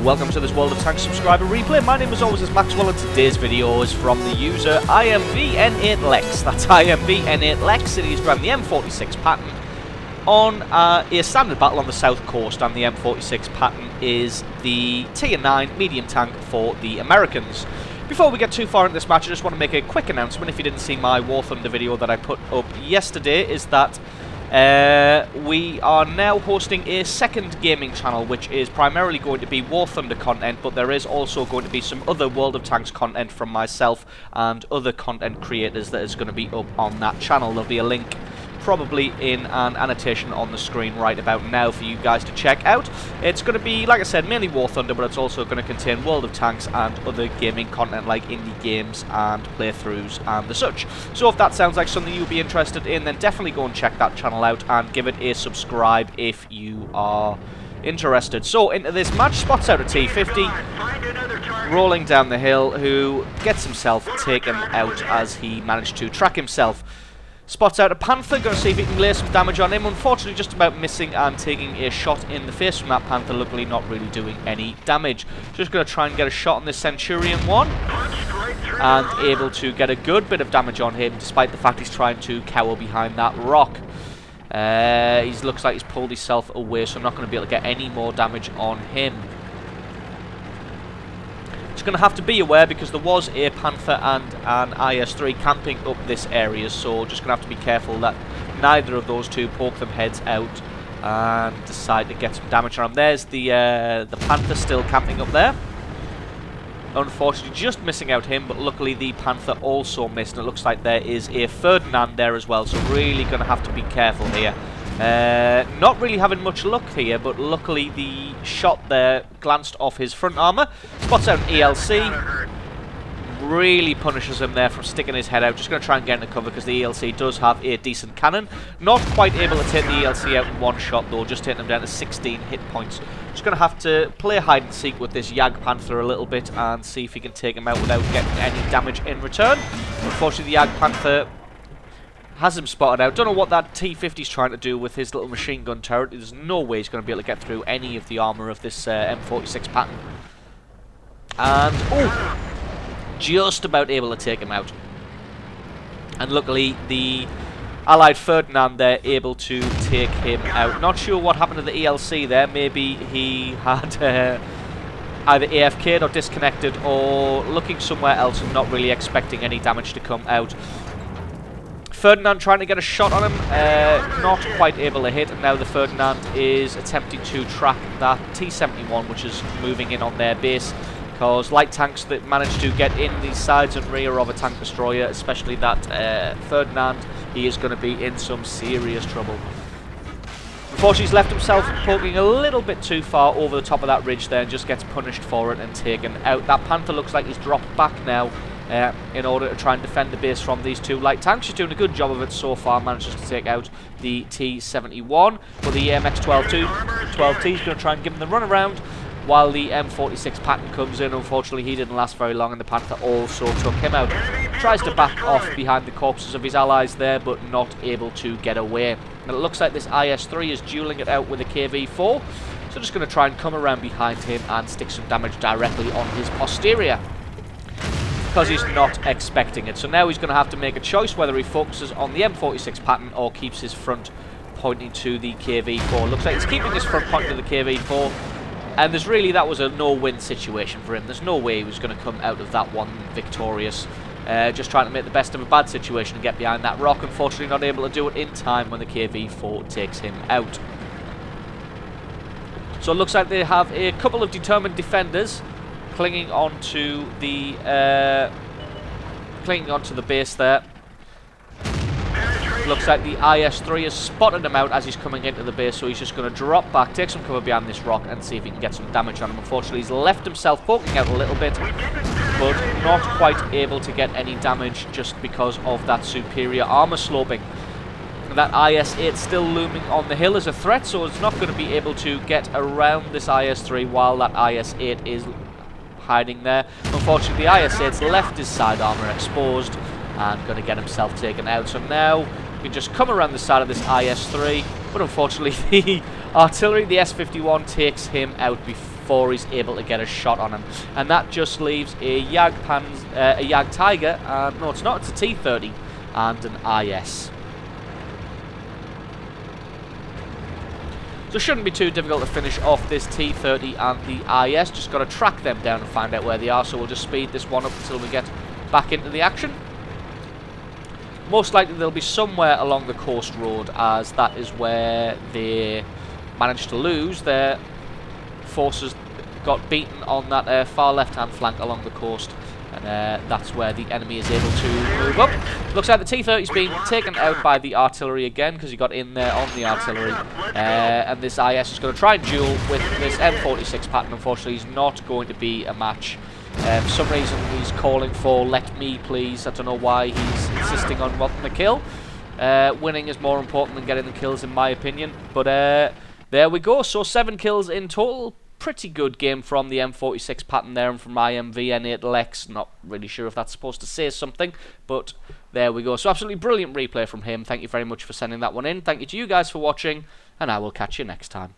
welcome to this World of Tanks subscriber replay. My name as always is Maxwell and today's video is from the user IMVN8Lex. That's IMVN8Lex and he's driving the M46 Patton on a standard battle on the south coast, and the M46 Patton is the tier 9 medium tank for the Americans. Before we get too far into this match, I just want to make a quick announcement. If you didn't see my War Thunder video that I put up yesterday, is that we are now hosting a second gaming channel, which is primarily going to be War Thunder content, but there is also going to be some other World of Tanks content from myself and other content creators that is going to be up on that channel. There'll be a link probably in an annotation on the screen right about now for you guys to check out. It's going to be, like I said, mainly War Thunder, but it's also going to contain World of Tanks and other gaming content like indie games and playthroughs and the such. So if that sounds like something you'll be interested in, then definitely go and check that channel out and give it a subscribe if you are interested. So into this match, spots out a T50 rolling down the hill, who gets himself taken out as he managed to track himself. Spots out a Panther, going to see if he can lay some damage on him. Unfortunately, just about missing and taking a shot in the face from that Panther. Luckily, not really doing any damage. Just going to try and get a shot on this Centurion one. And able to get a good bit of damage on him, despite the fact he's trying to cower behind that rock. He looks like he's pulled himself away, so I'm not going to be able to get any more damage on him. Going to have to be aware because there was a Panther and an IS-3 camping up this area, so just going to have to be careful that neither of those two poke them heads out and decide to get some damage on them. There's the Panther still camping up there. Unfortunately, just missing out him, but luckily the Panther also missed, and it looks like there is a Ferdinand there as well, so really going to have to be careful here. Not really having much luck here, but luckily the shot there glanced off his front armour. Spots out an ELC. Really punishes him there from sticking his head out. Just going to try and get into cover because the ELC does have a decent cannon. Not quite able to take the ELC out in one shot though, just taking him down to 16 hit points. Just going to have to play hide and seek with this Jag Panther a little bit and see if he can take him out without getting any damage in return. Unfortunately, the Jag Panther has him spotted out. Don't know what that T-50's trying to do with his little machine gun turret. There's no way he's going to be able to get through any of the armour of this M46 Patton. And, oh, just about able to take him out. And luckily, the allied Ferdinand there able to take him out. Not sure what happened to the ELC there. Maybe he had either AFK'd or disconnected or looking somewhere else and not really expecting any damage to come out. Ferdinand trying to get a shot on him, not quite able to hit, and now the Ferdinand is attempting to track that T-71, which is moving in on their base, because light tanks that manage to get in the sides and rear of a tank destroyer, especially that Ferdinand, he is going to be in some serious trouble. Unfortunately, he's left himself poking a little bit too far over the top of that ridge there and just gets punished for it and taken out. That Panther looks like he's dropped back now in order to try and defend the base from these two light tanks. She's doing a good job of it so far, manages to take out the T-71, but the MX-12T is going to try and give him the run around while the M46 Patton comes in. Unfortunately, he didn't last very long and the Panther also took him out. Tries to back off behind the corpses of his allies there, but not able to get away. And it looks like this IS-3 is dueling it out with a KV-4, so just going to try and come around behind him and stick some damage directly on his posterior, because he's not expecting it. So now he's going to have to make a choice whether he focuses on the M46 Patton or keeps his front pointing to the KV-4. Looks like he's keeping his front pointing to the KV-4, and that was a no-win situation for him. There's no way he was going to come out of that one victorious. Just trying to make the best of a bad situation and get behind that rock. Unfortunately, not able to do it in time when the KV-4 takes him out. So it looks like they have a couple of determined defenders clinging onto the base there. Looks like the IS-3 has spotted him out as he's coming into the base, so he's just going to drop back, take some cover behind this rock, and see if he can get some damage on him. Unfortunately, he's left himself poking out a little bit, but not quite able to get any damage just because of that superior armour sloping. That IS-8 still looming on the hill as a threat, so it's not going to be able to get around this IS-3 while that IS-8 is hiding there. Unfortunately, the IS-8's left his side armour exposed and going to get himself taken out. So now he can just come around the side of this IS-3, but unfortunately the artillery, the S-51, takes him out before he's able to get a shot on him. And that just leaves a Jag Tiger, no it's not, it's a T30 and an IS. So it shouldn't be too difficult to finish off this T30 and the IS. Just got to track them down and find out where they are. So we'll just speed this one up until we get back into the action. Most likely they'll be somewhere along the coast road, as that is where they managed to lose. Their forces got beaten on that far left-hand flank along the coast. And that's where the enemy is able to move up. Looks like the T-30's been taken out by the artillery again, because he got in there on the artillery. And this IS is going to try and duel with this M46 Patton. Unfortunately, he's not going to be a match. For some reason, he's calling for "let me, please." I don't know why he's insisting on wanting the kill. Winning is more important than getting the kills, in my opinion. But there we go. So 7 kills in total. Pretty good game from the M46 Patton there, and from my MV-N8LX. Not really sure if that's supposed to say something, but there we go. So absolutely brilliant replay from him. Thank you very much for sending that one in. Thank you to you guys for watching, and I will catch you next time.